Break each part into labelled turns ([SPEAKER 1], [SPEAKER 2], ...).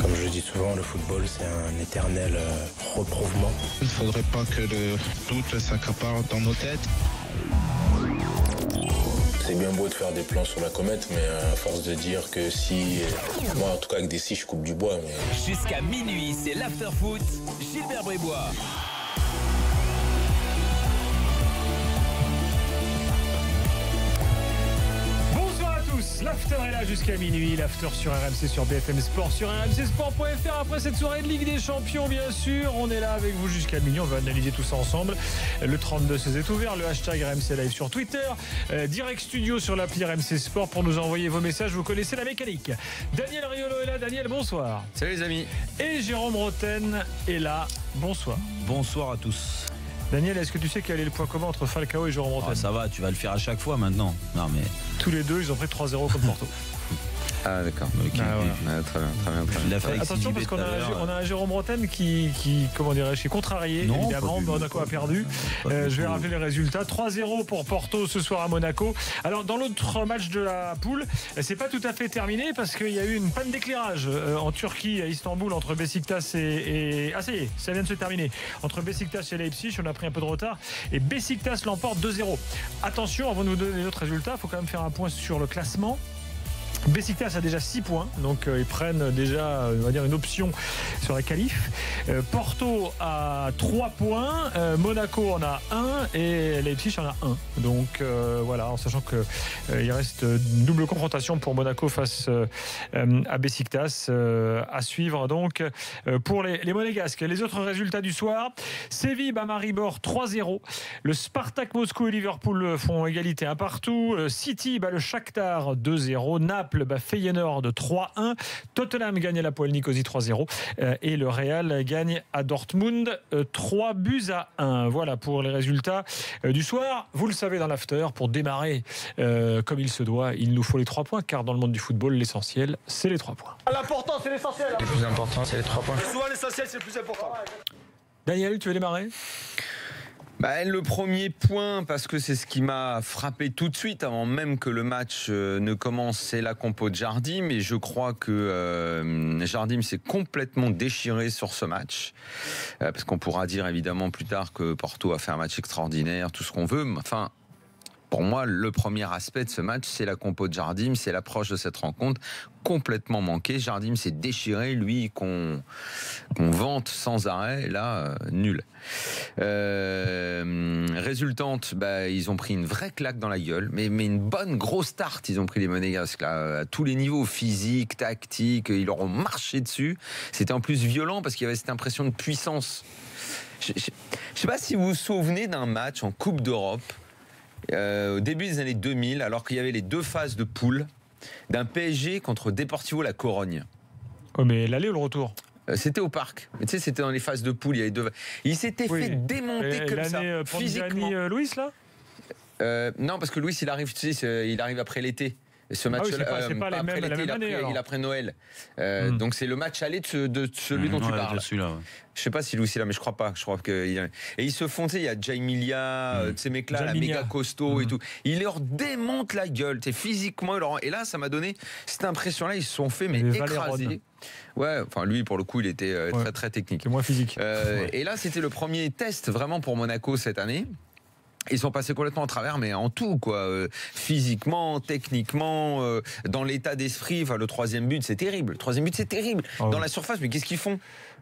[SPEAKER 1] Comme je le dis souvent, le football, c'est un éternel reprouvement.
[SPEAKER 2] Il ne faudrait pas que le doute s'accapare dans nos têtes.
[SPEAKER 1] C'est bien beau de faire des plans sur la comète, mais à force de dire que si... Moi, en tout cas, avec des si, je coupe du bois. Mais...
[SPEAKER 3] Jusqu'à minuit, c'est l'after-foot. Gilbert Brébois.
[SPEAKER 4] L'after est là jusqu'à minuit, l'after sur RMC, sur BFM Sport, sur rmcsport.fr. Après cette soirée de Ligue des Champions, bien sûr, on est là avec vous jusqu'à minuit, on va analyser tout ça ensemble. Le 32-16 est ouvert, le hashtag RMC Live sur Twitter, direct studio sur l'appli RMC Sport pour nous envoyer vos messages, vous connaissez la mécanique. Daniel Riolo est là. Daniel, bonsoir.
[SPEAKER 5] Salut les amis.
[SPEAKER 4] Et Jérôme Roten est là, bonsoir.
[SPEAKER 5] Bonsoir à tous.
[SPEAKER 4] Daniel, est-ce que tu sais quel est le point commun entre Falcao et Jérôme Roten?
[SPEAKER 5] Ça va, tu vas le faire à chaque fois maintenant. Non mais
[SPEAKER 4] tous les deux, ils ont pris 3-0 contre Porto.
[SPEAKER 5] Ah d'accord. Okay. Très bien.
[SPEAKER 4] Attention parce qu'on a un Jérôme Roten qui comment dirais-je, est contrarié. Non, évidemment, Monaco a perdu. Je vais rappeler les résultats. 3-0 pour Porto ce soir à Monaco. Alors dans l'autre match de la poule, c'est pas tout à fait terminé parce qu'il y a eu une panne d'éclairage en Turquie, à Istanbul, entre Beşiktaş et... Ah ça y est, ça vient de se terminer. Entre Beşiktaş et Leipzig, on a pris un peu de retard. Et Beşiktaş l'emporte 2-0. Attention, avant de vous donner les autres résultats, il faut quand même faire un point sur le classement. Beşiktaş a déjà 6 points, donc ils prennent déjà, on va dire, une option sur la qualif. Porto a 3 points, Monaco en a 1 et Leipzig en a 1. Donc voilà, en sachant qu'il reste une double confrontation pour Monaco face à Beşiktaş à suivre donc pour les Monégasques. Les autres résultats du soir: Séville bat Maribor 3-0. Le Spartak Moscou et Liverpool font égalité 1-1. City bat le Shakhtar 2-0. Naples bat Feyenoord 3-1. Tottenham gagne à la Poel Nicosie 3-0 et le Real gagne à Dortmund 3-1. Voilà pour les résultats du soir. Vous le savez, dans l'after, pour démarrer comme il se doit, il nous faut les 3 points, car dans le monde du football, l'essentiel, c'est les 3 points.
[SPEAKER 6] L'important, c'est l'essentiel.
[SPEAKER 2] Le plus important, c'est les 3 points.
[SPEAKER 6] Souvent, l'essentiel, c'est le plus important.
[SPEAKER 4] Daniel, tu veux démarrer?
[SPEAKER 5] Le premier point, parce que c'est ce qui m'a frappé tout de suite avant même que le match ne commence, c'est la compo de Jardim. Et je crois que Jardim s'est complètement déchiré sur ce match, parce qu'on pourra dire évidemment plus tard que Porto a fait un match extraordinaire, tout ce qu'on veut. Enfin, pour moi, le premier aspect de ce match, c'est la compo de Jardim, c'est l'approche de cette rencontre complètement manquée. Jardim s'est déchiré, lui qu'on vante sans arrêt, et là, nul. Résultante, ils ont pris une vraie claque dans la gueule, mais une bonne grosse tarte, ils ont pris les Monégasques là, à tous les niveaux, physique, tactique, ils leur ont marché dessus. C'était en plus violent parce qu'il y avait cette impression de puissance. Je ne sais pas si vous vous souvenez d'un match en Coupe d'Europe, au début des années 2000, alors qu'il y avait les 2 phases de poule, d'un PSG contre Deportivo La Corogne.
[SPEAKER 4] Oh, mais l'aller ou le retour?
[SPEAKER 5] C'était au parc. Mais tu sais, c'était dans les phases de poule. Il y avait 2. Il s'était fait démonter comme ça.
[SPEAKER 4] L'année
[SPEAKER 5] physiquement.
[SPEAKER 4] Louis, là
[SPEAKER 5] non, parce que Louis, il arrive après l'été. Ce match-là,
[SPEAKER 4] c'est pas
[SPEAKER 5] après
[SPEAKER 4] la
[SPEAKER 5] l'été,
[SPEAKER 4] même année,
[SPEAKER 5] il après Noël. Donc c'est le match aller de celui dont tu parles. Je sais pas si Louis est là, mais je crois pas. Je crois que et ils se font, il y a Jaimilia, ces mecs-là, la méga costaud et tout. Il leur démonte la gueule, physiquement. Et là, ça m'a donné cette impression-là. Ils se sont fait écraser. Ouais, enfin lui pour le coup, il était très très technique.
[SPEAKER 4] C'est moins physique.
[SPEAKER 5] Et là, c'était le premier test vraiment pour Monaco cette année. Ils sont passés complètement en travers, mais en tout, quoi. Physiquement, techniquement, dans l'état d'esprit. Enfin, le 3e but, c'est terrible. Le 3e but, c'est terrible. Dans la surface, mais qu'est-ce qu'ils font?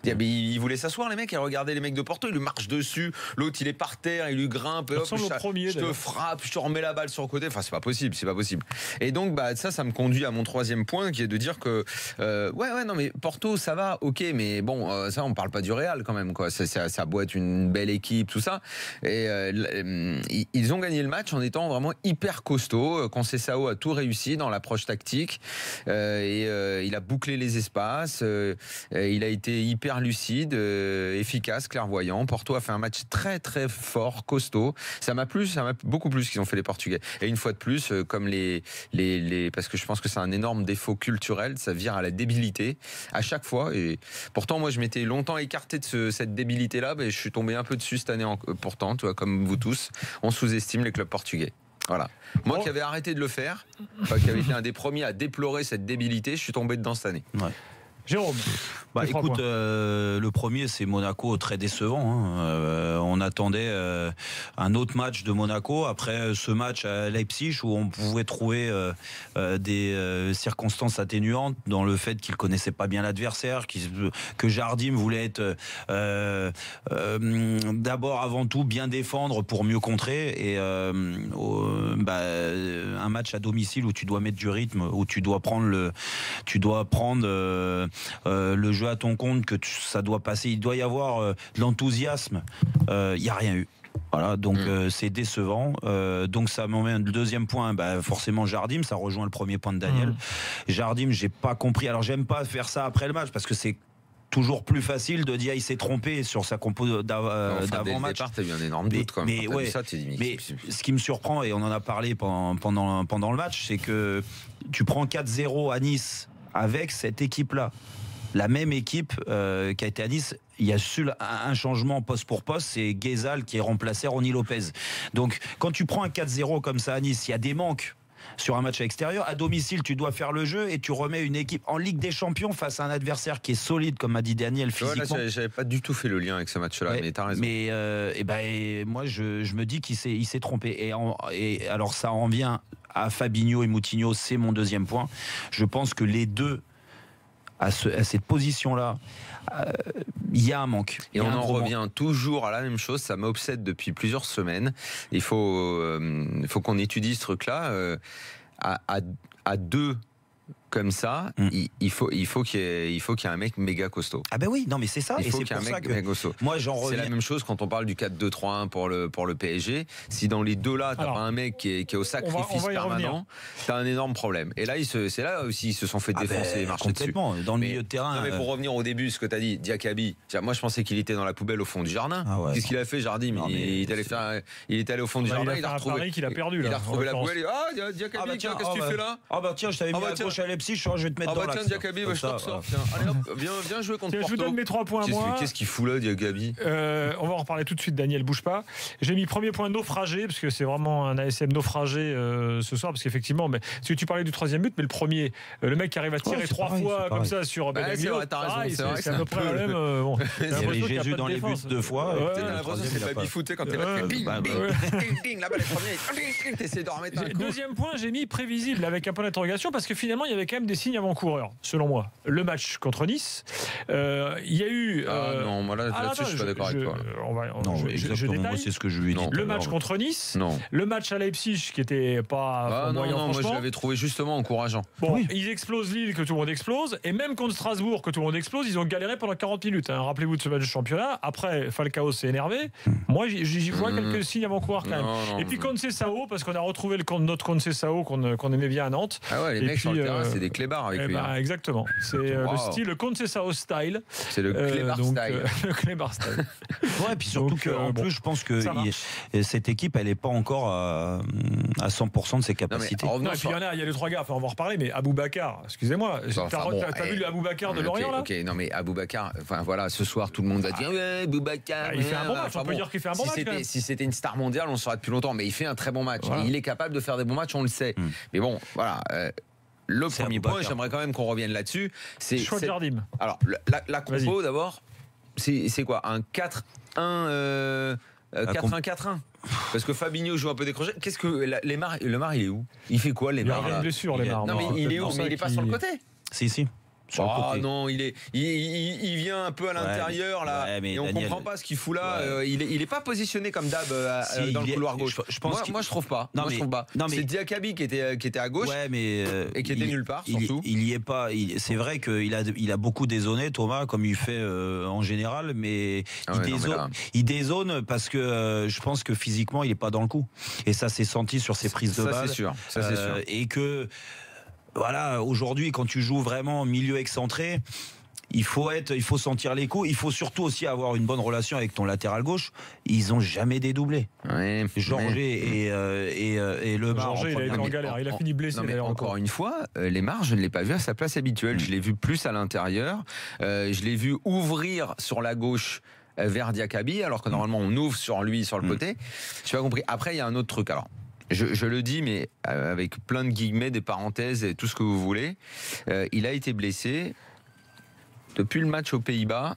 [SPEAKER 5] Ils voulaient s'asseoir, les mecs, et regarder les mecs de Porto. Ils lui marchent dessus. L'autre, il est par terre, il lui grimpe. Hop, je te frappe, je te remets la balle sur le côté. Enfin, c'est pas possible, c'est pas possible. Et donc, ça me conduit à mon 3e point, qui est de dire que, non, mais Porto, ça va, ok, mais bon, ça, on parle pas du Real quand même, quoi. Ça a beau être une belle équipe, tout ça. Et ils ont gagné le match en étant vraiment hyper costaud. Conceição a tout réussi dans l'approche tactique. Il a bouclé les espaces. Il a été hyper lucide, efficace, clairvoyant. Porto a fait un match très très fort, costaud. Ça m'a beaucoup plu ce qu'ils ont fait les Portugais. Et une fois de plus, comme parce que je pense que c'est un énorme défaut culturel, ça vire à la débilité à chaque fois. Et pourtant, moi, je m'étais longtemps écarté de cette débilité-là, mais je suis tombé un peu dessus cette année. Pourtant, tu vois, comme vous tous, on sous-estime les clubs portugais. Voilà. Moi qui avais arrêté de le faire, qui avait été un des premiers à déplorer cette débilité, je suis tombé dedans cette année.
[SPEAKER 4] Ouais. Jérôme.
[SPEAKER 7] Bah écoute, le premier c'est Monaco, très décevant. On attendait un autre match de Monaco après ce match à Leipzig où on pouvait trouver des circonstances atténuantes dans le fait qu'il connaissait pas bien l'adversaire, que Jardim voulait être d'abord avant tout bien défendre pour mieux contrer et un match à domicile où tu dois mettre du rythme, où tu dois prendre le jeu à ton compte, que ça doit passer, il doit y avoir de l'enthousiasme, il n'y a rien eu. Voilà, donc c'est décevant. Donc ça m'emmène le deuxième point, forcément Jardim, ça rejoint le premier point de Daniel. Jardim, j'ai pas compris. Alors j'aime pas faire ça après le match parce que c'est toujours plus facile de dire il s'est trompé sur sa compo d'avant-match.
[SPEAKER 5] T'as eu un énorme doute quand même.
[SPEAKER 7] Mais, ouais, mais ce qui me surprend, et on en a parlé pendant le match, c'est que tu prends 4-0 à Nice avec cette équipe-là. La même équipe qui a été à Nice, il y a un changement poste pour poste, c'est Guézal qui est remplacé Ronny Lopez. Donc quand tu prends un 4-0 comme ça à Nice, il y a des manques sur un match à l'extérieur. À domicile, tu dois faire le jeu et tu remets une équipe en Ligue des Champions face à un adversaire qui est solide, comme a dit Daniel, physiquement.
[SPEAKER 5] Là, j'avais pas du tout fait le lien avec ce match-là, mais t'as raison.
[SPEAKER 7] Mais moi, je me dis qu'il s'est trompé. Et alors ça en vient à Fabinho et Moutinho, c'est mon deuxième point. Je pense que les deux à cette position-là, il y a un manque.
[SPEAKER 5] Et on en revient toujours à la même chose, ça m'obsède depuis plusieurs semaines. Il faut qu'on étudie ce truc-là. À deux comme ça, il faut qu'il y ait un mec méga costaud.
[SPEAKER 7] Ah ben oui, non mais c'est ça.
[SPEAKER 5] Il faut qu'il y ait un mec méga costaud.
[SPEAKER 7] Moi j'en reviens.
[SPEAKER 5] C'est la même chose quand on parle du 4-2-3-1 pour le PSG. Si dans les deux là, t'as pas un mec qui est au sacrifice permanent, t'as un énorme problème. Et là, c'est là aussi ils se sont fait défoncer et marcher dessus.
[SPEAKER 7] Complètement, dans le milieu de terrain.
[SPEAKER 5] Non, mais pour revenir au début, ce que t'as dit, Diakaby, moi je pensais qu'il était dans la poubelle au fond du jardin. Qu'est-ce qu'il a fait, Jardim? Il est allé au fond du jardin, il a retrouvé.
[SPEAKER 4] Il a perdu là.
[SPEAKER 5] Il a retrouvé la poubelle. Ah, Diakaby, qu'est-ce que tu fais là?
[SPEAKER 7] Ah bah tiens, je t'avais mis à gauche à Leipzig, je vais te mettre dans l'axe.
[SPEAKER 5] Tiens, Diakaby, je te ressors. Allez hop, viens jouer contre Porto.
[SPEAKER 4] Je vous donne mes 3 points à moi.
[SPEAKER 5] Qu'est-ce qu'il fout là, Diakaby?
[SPEAKER 4] On va en reparler tout de suite, Daniel, bouge pas. J'ai mis premier point naufragé, parce que c'est vraiment un ASM naufragé ce soir, parce qu'effectivement, parce que tu parlais du troisième but, mais le premier, le mec qui arrive à tirer 3 fois comme ça sur Benaglio,
[SPEAKER 5] c'est
[SPEAKER 4] à peu près la même.
[SPEAKER 7] Il Jésus dans les buts 2 fois.
[SPEAKER 5] C'est pas bifouté quand t'es là, tu fais ping, ping, là-bas les premiers, t'essaies de remettre un coup.
[SPEAKER 4] Deuxième point, j'ai mis prévisible avec un point d'interrogation, parce que finalement, il y avait quand même des signes avant-coureurs, selon moi. Le match contre Nice, il y a eu.
[SPEAKER 5] Non, moi là-dessus, je suis pas d'accord avec toi.
[SPEAKER 7] Non, exactement. Moi, c'est ce que je lui ai dit.
[SPEAKER 4] Le match contre Nice, le match à Leipzig qui était pas moyen.
[SPEAKER 5] Non, moi je l'avais trouvé justement encourageant.
[SPEAKER 4] Bon, ils explosent Lille, que tout le monde explose, et même contre Strasbourg, que tout le monde explose, ils ont galéré pendant 40 minutes. Rappelez-vous de ce match de championnat. Après, Falcao s'est énervé. Moi, j'y vois quelques signes avant-coureurs quand même. Et puis Conceição, parce qu'on a retrouvé notre Conceição qu'on aimait bien à Nantes.
[SPEAKER 5] Ah ouais, les mecs sur le terrain, c'est des clébards avec lui.
[SPEAKER 4] Exactement. C'est le style, le Conceição style.
[SPEAKER 5] C'est le clébard style.
[SPEAKER 4] Le clébard style.
[SPEAKER 7] Ouais, et puis surtout qu'en plus, je pense que cette équipe, elle n'est pas encore à 100% de ses capacités.
[SPEAKER 4] Non, et puis il y a les 3 gars, on va en reparler, mais Aboubacar, excusez-moi, t'as vu le Aboubacar de Lorient là?
[SPEAKER 5] Ok, non mais Aboubacar, voilà, ce soir tout le monde va dire Aboubacar.
[SPEAKER 4] Il fait un bon match, on peut dire qu'il fait un bon match.
[SPEAKER 5] Si c'était une star mondiale, on le saurait depuis longtemps, mais il fait un très bon match. Il est capable de faire des bons matchs, on le sait. Mais bon, voilà. Le premier point, j'aimerais quand même qu'on revienne là-dessus. C'est
[SPEAKER 4] choix de Jardim.
[SPEAKER 5] Alors, la compo d'abord, c'est quoi? Un 4-1 4-1-4-1 parce que Fabinho joue un peu décroché. Qu'est-ce que Lemar, il est où? Il fait quoi, Lemar?
[SPEAKER 4] Il a une blessure, Lemar.
[SPEAKER 5] Non, mais il est où? Mais il est pas sur le côté.
[SPEAKER 7] Si.
[SPEAKER 5] Non, il vient un peu à l'intérieur là, et on comprend pas ce qu'il fout là. Il est pas positionné comme d'hab dans le couloir gauche. Moi je trouve pas. C'est Diakaby qui était à gauche, et qui était nulle part surtout.
[SPEAKER 7] Il y est pas. C'est vrai qu'il a beaucoup dézonné, Thomas, comme il fait en général, mais il dézone parce que je pense que physiquement il est pas dans le coup, et ça s'est senti sur ses prises de balle.
[SPEAKER 5] Ça c'est sûr.
[SPEAKER 7] Et que voilà, aujourd'hui, quand tu joues vraiment milieu excentré, il faut sentir les coups. Il faut surtout aussi avoir une bonne relation avec ton latéral gauche. Ils ont jamais dédoublé. Georget et Lemar.
[SPEAKER 4] Georget, il a été en galère. Il a fini blessé.
[SPEAKER 5] Non, mais encore une fois, Lemar, je ne l'ai pas vu à sa place habituelle. Je l'ai vu plus à l'intérieur. Je l'ai vu ouvrir sur la gauche vers Diakaby, alors que normalement on ouvre sur lui, sur le côté. Je n'ai pas compris. Après, il y a un autre truc. Alors, je le dis, mais avec plein de guillemets, des parenthèses et tout ce que vous voulez. Il a été blessé. depuis le match aux Pays-Bas.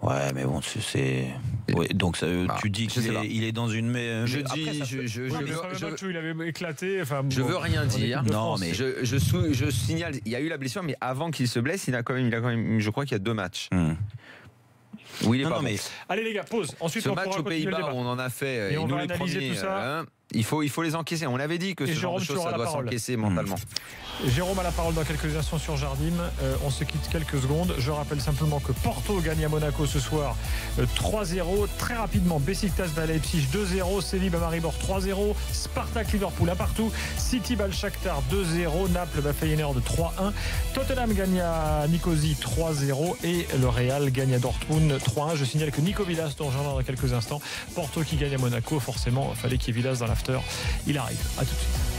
[SPEAKER 7] Ouais, mais bon, c'est. Ouais, donc tu dis qu'il est dans une.
[SPEAKER 5] Je dis,
[SPEAKER 4] le match où il avait éclaté.
[SPEAKER 5] Je veux rien dire.
[SPEAKER 7] Non, mais
[SPEAKER 5] je signale, il y a eu la blessure, mais avant qu'il se blesse, il a quand même, je crois qu'il y a 2 matchs. Oui, il est pas bon.
[SPEAKER 4] Allez les gars, pause. Ensuite,
[SPEAKER 5] ce
[SPEAKER 4] on
[SPEAKER 5] match
[SPEAKER 4] pourra
[SPEAKER 5] aux Pays-Bas où on en a fait,
[SPEAKER 4] et on
[SPEAKER 5] nous
[SPEAKER 4] va
[SPEAKER 5] les
[SPEAKER 4] analyser
[SPEAKER 5] premiers,
[SPEAKER 4] tout ça.
[SPEAKER 5] il faut les encaisser. On l'avait dit que ce genre de choses, ça doit s'encaisser mentalement.
[SPEAKER 4] Jérôme a la parole dans quelques instants sur Jardim. On se quitte quelques secondes. Je rappelle simplement que Porto gagne à Monaco ce soir 3-0. Très rapidement, Beşiktaş bat Leipzig 2-0. Séville bat Maribor 3-0. Spartak Liverpool 1-1. City bat Shakhtar 2-0. Naples bat Feyenoord 3-1. Tottenham gagne à Nicosie 3-0. Et le Real gagne à Dortmund 3-1. Je signale que Nico Villas, dont j'en ai dans quelques instants. Porto qui gagne à Monaco. Forcément, il fallait qu'il y ait Villas dans l'after. Il arrive. À tout de suite.